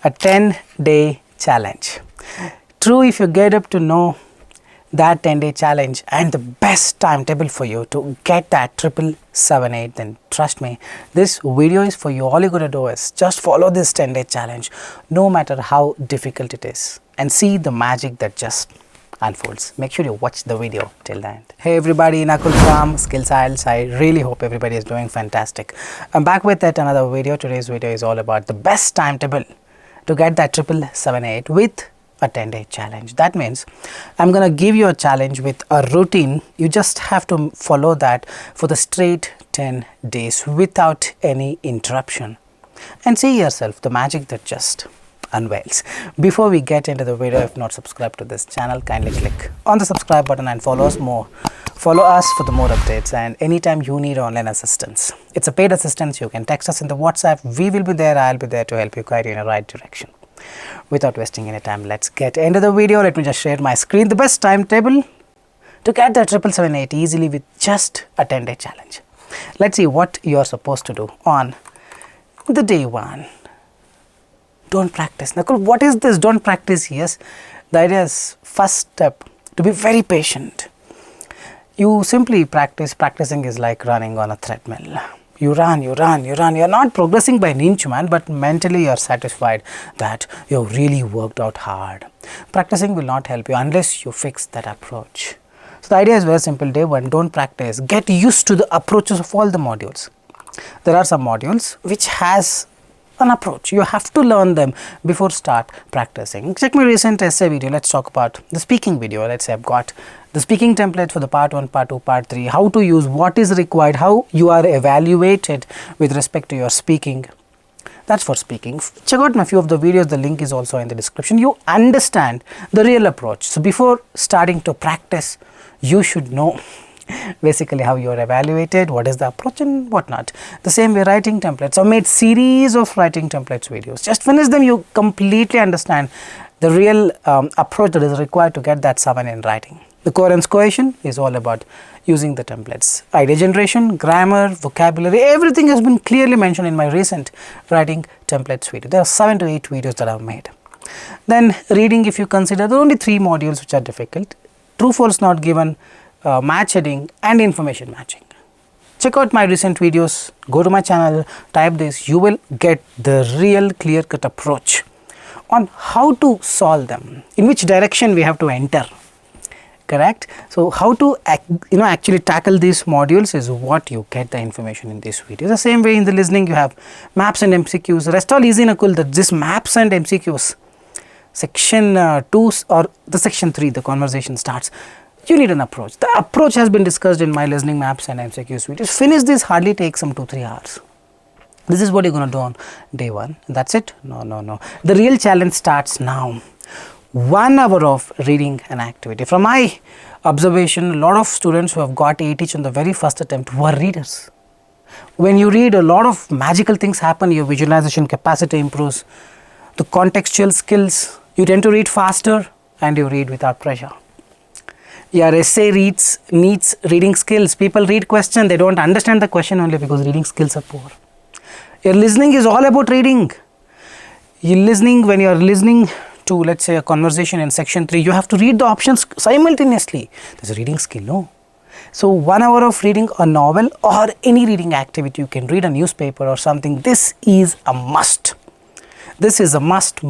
a 10-day challenge. True, if you get up to know that 10-day challenge and the best timetable for you to get that 777, then trust me, this video is for you. All you gotta do is just follow this 10-day challenge, no matter how difficult it is, and see the magic that just unfolds. Make sure you watch the video till the end. Hey everybody, Nakul from Skills IELTS. I really hope everybody is doing fantastic. I'm back with yet another video. Today's video is all about the best timetable to get that 777 with a 10-day challenge. That means I'm gonna give you a challenge with a routine. You just have to follow that for the straight 10 days without any interruption, and see yourself the magic that just unveils. Before we get into the video, if not subscribed to this channel, kindly click on the subscribe button and follow us for the more updates. And anytime you need online assistance, it's a paid assistance, you can text us in the WhatsApp. We will be there. I'll be there to help you guide you in the right direction. Without wasting any time, let's get into the video. Let me just share my screen. The best timetable to get the 777 easily with just a 10-day challenge. Let's see what you're supposed to do on the day one. Don't practice. Nakul, what is this? Don't practice. Yes, the idea is first step to be very patient. You simply practice. Practicing is like running on a treadmill. You run. You're not progressing by an inch, man, but mentally you're satisfied that you really worked out hard. Practicing will not help you unless you fix that approach. So the idea is very simple. Day one, don't practice. Get used to the approaches of all the modules. There are some modules which has an approach. You have to learn them before start practicing. Check my recent essay video. Let's talk about the speaking video. Let's say I've got the speaking template for the part 1, part 2, part 3, how to use, what is required, how you are evaluated with respect to your speaking. That's for speaking. Check out my few of the videos. The link is also in the description. You understand the real approach. So before starting to practice, you should know basically how you are evaluated, what is the approach and whatnot. The same way writing templates. I've made series of writing templates videos. Just finish them, you completely understand the real approach that is required to get that 7 in writing. The coherence cohesion is all about using the templates. Idea generation, grammar, vocabulary, everything has been clearly mentioned in my recent writing templates video. There are 7 to 8 videos that I've made. Then reading, if you consider, there are only 3 modules which are difficult. True, false, not given, match heading and information matching. Check out my recent videos, go to my channel, type this, you will get the real clear-cut approach on how to solve them, in which direction we have to enter. Correct? So how to actually tackle these modules is what you get the information in this video. The same way in the listening you have maps and MCQs. Rest all easy, Nakul. That this maps and MCQs, section 2 or the section 3, the conversation starts. You need an approach. The approach has been discussed in my listening maps and MCQs videos. Finish this, hardly takes some 2-3 hours. This is what you're going to do on day one. That's it? No. The real challenge starts now. 1 hour of reading an activity. From my observation, a lot of students who have got 8 each on the very first attempt were readers. When you read, a lot of magical things happen. Your visualization capacity improves. The contextual skills, you tend to read faster and you read without pressure. Your essay needs reading skills. People read question, they don't understand the question only because reading skills are poor. Your listening is all about reading. When you are listening to, let's say, a conversation in section 3, you have to read the options simultaneously. There's a reading skill, no? So 1 hour of reading a novel or any reading activity, you can read a newspaper or something. This is a must. This is a must.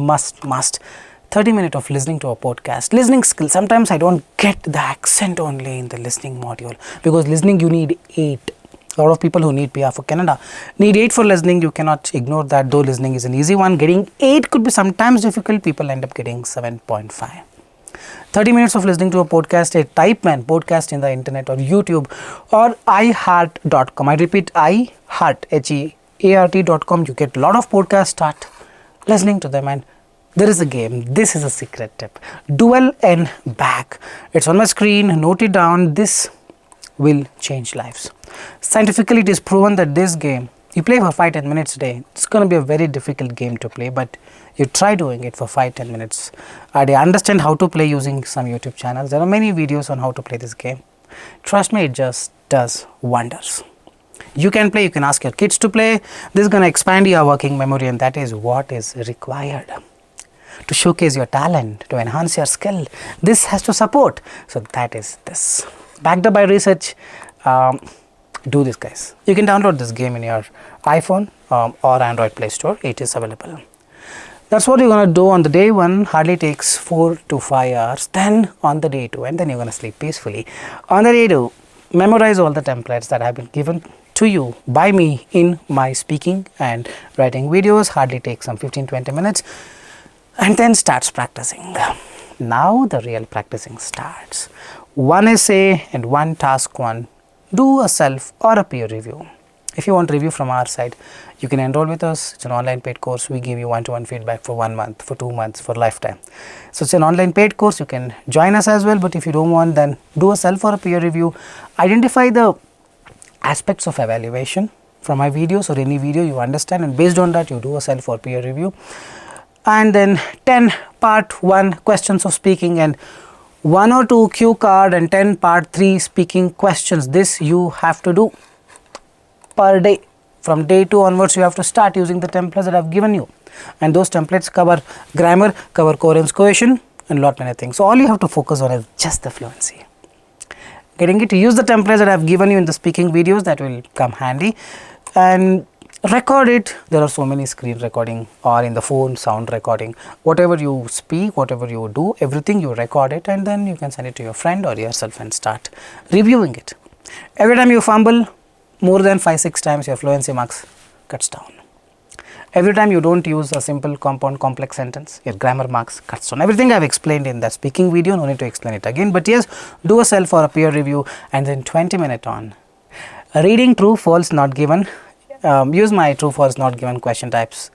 30 minutes of listening to a podcast. Listening skill. Sometimes I don't get the accent only in the listening module, because listening you need 8. A lot of people who need PR for Canada need 8 for listening. You cannot ignore that, though listening is an easy one. Getting 8 could be sometimes difficult. People end up getting 7.5. 30 minutes of listening to a podcast, a type man podcast in the internet or YouTube or iHeart.com. I repeat, iHeart, HEART.com. You get a lot of podcasts, start listening to them, and there is a game. This is a secret tip. Dual and back. It's on my screen. Note it down. This will change lives. Scientifically, it is proven that this game, you play for 5-10 minutes a day. It's going to be a very difficult game to play, but you try doing it for 5-10 minutes a day. Understand how to play using some YouTube channels. There are many videos on how to play this game. Trust me, it just does wonders. You can play, you can ask your kids to play. This is going to expand your working memory, and that is what is required to showcase your talent, to enhance your skill. This has to support. So that is this. Backed up by research. Do this, guys. You can download this game in your iPhone or Android Play Store. It is available. That's what you're going to do on the day 1. Hardly takes 4 to 5 hours. Then on the day 2, and then you're going to sleep peacefully. On the day 2, memorize all the templates that have been given to you by me in my speaking and writing videos. Hardly takes some 15-20 minutes, and then starts practicing. Now the real practicing starts. 1 essay and 1 task 1. Do a self or a peer review. If you want review from our side, you can enroll with us. It's an online paid course. We give you one-to-one feedback for 1 month, for 2 months, for lifetime. So it's an online paid course. You can join us as well, but if you don't want, then do a self or a peer review. Identify the aspects of evaluation from my videos or any video you understand, and based on that you do a self or peer review. And then 10 part 1 questions of speaking, and 1 or 2 cue card, and 10 part 3 speaking questions. This you have to do per day. From day 2 onwards, you have to start using the templates that I have given you, and those templates cover grammar, cover coherence, cohesion, and lot many things. So all you have to focus on is just the fluency. Getting it to use the templates that I have given you in the speaking videos, that will come handy, and record it. There are so many screen recording or in the phone sound recording. Whatever you speak, whatever you do, everything you record it, and then you can send it to your friend or yourself and start reviewing it. Every time you fumble more than 5-6 times, your fluency marks cuts down. Every time you don't use a simple compound complex sentence, your grammar marks cuts down. Everything I have explained in that speaking video, no need to explain it again. But yes, do a self or a peer review, and then 20-minute on reading true, false, not given. Use my true, false, not given question types.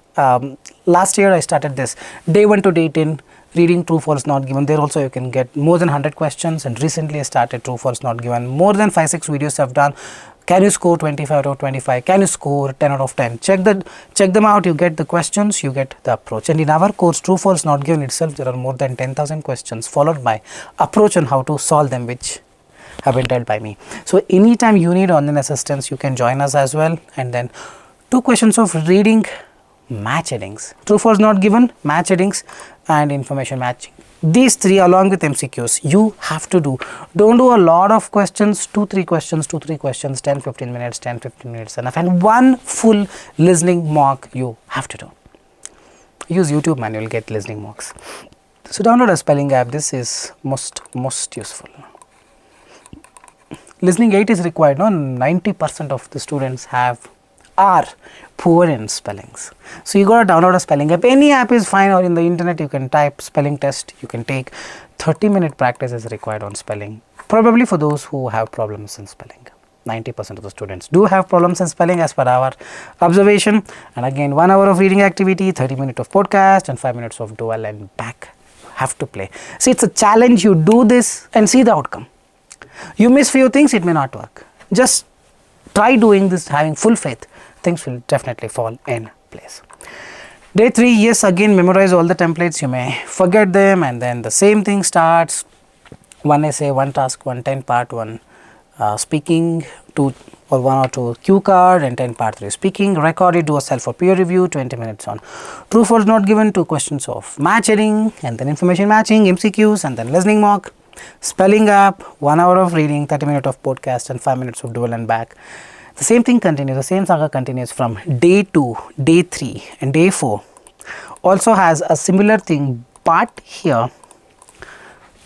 Last year I started this day 1 to day 10 reading true, false, not given. There also you can get more than 100 questions, and recently I started true, false, not given. More than 5-6 videos I've done. Can you score 25 out of 25? Can you score 10 out of 10? Check them out. You get the questions, you get the approach. And in our course, true, false, not given itself, there are more than 10,000 questions followed by approach on how to solve them, which have been dealt by me. So anytime you need online assistance, you can join us as well. And then 2 questions of reading match headings. True, false, not given, match headings, and information matching. These 3 along with MCQs you have to do. Don't do a lot of questions. 2-3 questions, 2-3 questions, 10-15 minutes, 10-15 minutes enough, and 1 full listening mock you have to do. Use YouTube, man, you'll get listening mocks. So download a spelling app. This is most useful. Listening aid is required. No, 90% of the students are poor in spellings. So you got to download a spelling app. Any app is fine, or in the internet you can type spelling test. You can take 30-minute practice is required on spelling. Probably for those who have problems in spelling. 90% of the students do have problems in spelling as per our observation. And again, 1 hour of reading activity, 30 minutes of podcast, and 5 minutes of dual and back. Have to play. See, it's a challenge. You do this and see the outcome. You miss few things, it may not work. Just try doing this, having full faith. Things will definitely fall in place. Day 3, yes, again memorize all the templates. You may forget them, and then the same thing starts. 1 essay, 1 task, 1 10 part 1 speaking, 2 or 1 or 2 cue card, and 10 part 3 speaking. Record it, do a self or peer review, 20 minutes on true, false, not given, 2 questions of match heading, and then information matching, MCQs, and then listening mock. Spelling app, 1 hour of reading, 30 minutes of podcast, and 5 minutes of dual and back. The same thing continues, the same saga continues from day 2, day 3, and day 4. Also has a similar thing, but here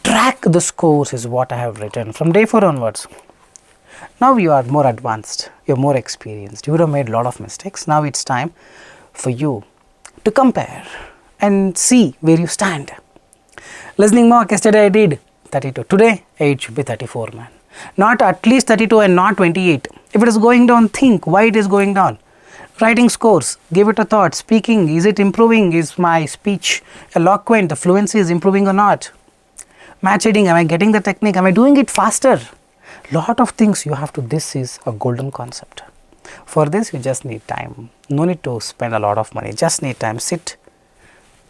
track the scores is what I have written from day 4 onwards. Now you are more advanced, you are more experienced, you would have made a lot of mistakes. Now it's time for you to compare and see where you stand. Listening mock, yesterday I did 32, today it should be 34, man. Not at least 32 and not 28. If it is going down, think why it is going down. Writing scores, give it a thought. Speaking, is it improving? Is my speech eloquent? The fluency is improving or not? Match heading, am I getting the technique? Am I doing it faster? Lot of things you have to, this is a golden concept. For this you just need time. No need to spend a lot of money, just need time. Sit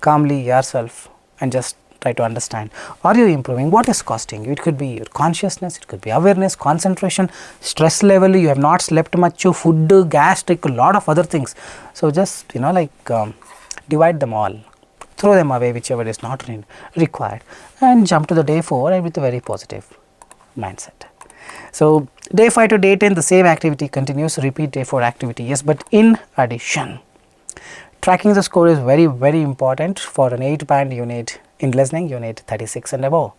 calmly yourself and just try to understand. Are you improving? What is costing you? It could be your consciousness, it could be awareness, concentration, stress level, you have not slept much, your food, gastric, a lot of other things. So just divide them all, throw them away whichever is not required, and jump to the day 4 and with a very positive mindset. So day 5 to day 10 the same activity continues, repeat day 4 activity, yes, but in addition, tracking the score is very, very important. For an 8-band unit in listening, you need 36 and above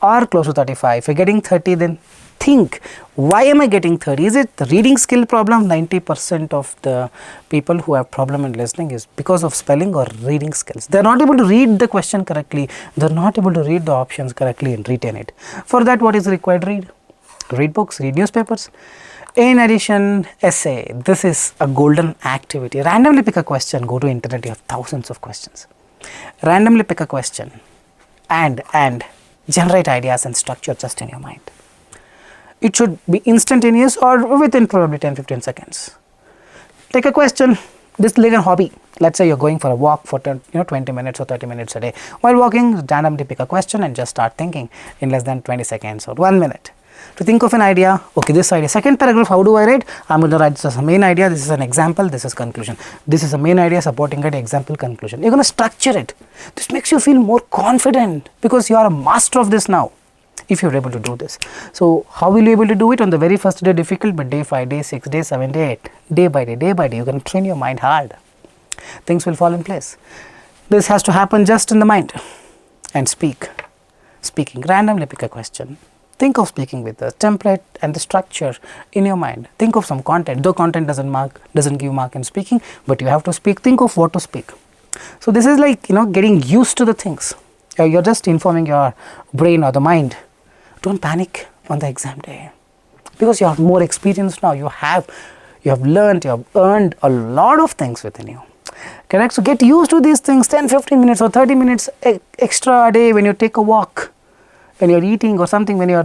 or close to 35. If you are getting 30, then think, why am I getting 30? Is it the reading skill problem? 90% of the people who have problem in listening is because of spelling or reading skills. They are not able to read the question correctly, they are not able to read the options correctly and retain it. For that, what is required? Read books, read newspapers. In addition, essay, this is a golden activity. Randomly pick a question, go to internet, you have thousands of questions. Randomly pick a question and generate ideas and structure just in your mind. It should be instantaneous or within probably 10-15 seconds. Take a question, this is like a hobby. Let's say you're going for a walk for 20 minutes or 30 minutes a day. While walking, randomly pick a question and just start thinking in less than 20 seconds or 1 minute. To think of an idea, okay, this idea, second paragraph, how do I write? I'm going to write this as a main idea, this is an example, this is conclusion. This is a main idea, supporting it, example, conclusion. You're going to structure it. This makes you feel more confident because you are a master of this now, if you're able to do this. So how will you be able to do it? On the very first day difficult, but day 5, day 6, day 7, day 8, day by day, you can train your mind hard. Things will fall in place. This has to happen just in the mind. And speaking, randomly pick a question. Think of speaking with the template and the structure in your mind. Think of some content, though content doesn't give mark in speaking, but you have to speak. Think of what to speak. So this is like, getting used to the things. You're just informing your brain or the mind. Don't panic on the exam day, because you have more experience now. You have learned, you have earned a lot of things within you. Correct? So get used to these things. 10-15 minutes or 30 minutes extra a day when you take a walk, when you're eating or something, when you're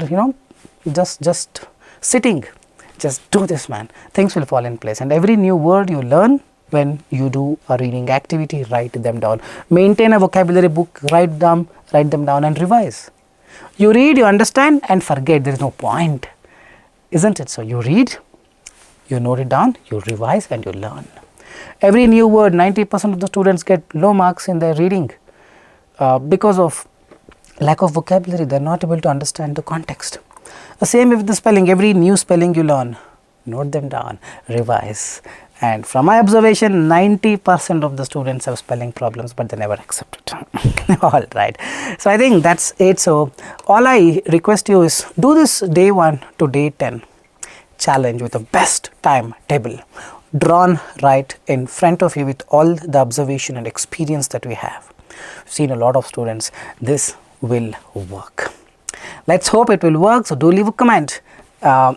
just sitting, just do this, man. Things will fall in place. And every new word you learn, when you do a reading activity, write them down. Maintain a vocabulary book, write them down and revise. You read, you understand and forget. There is no point, isn't it? So you read, you note it down, you revise and you learn. Every new word, 90% of the students get low marks in their reading because of lack of vocabulary. They are not able to understand the context. The same with the spelling. Every new spelling you learn, note them down, revise. And from my observation, 90% of the students have spelling problems, but they never accept it. All right. So I think that's it. So all I request you is do this day 1 to day 10 challenge with the best timetable drawn right in front of you with all the observation and experience that we have. Seen a lot of students. This will work. Let's hope it will work. So do leave a comment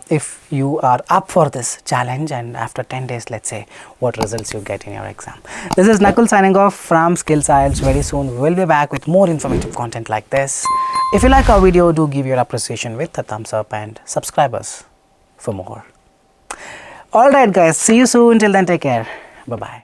if you are up for this challenge, and after 10 days, let's say what results you get in your exam. This is Nakul signing off from Skills IELTS. Very soon we will be back with more informative content like this. If you like our video, do give your appreciation with a thumbs up and subscribe us for more. Alright guys, see you soon. Till then, take care. Bye bye.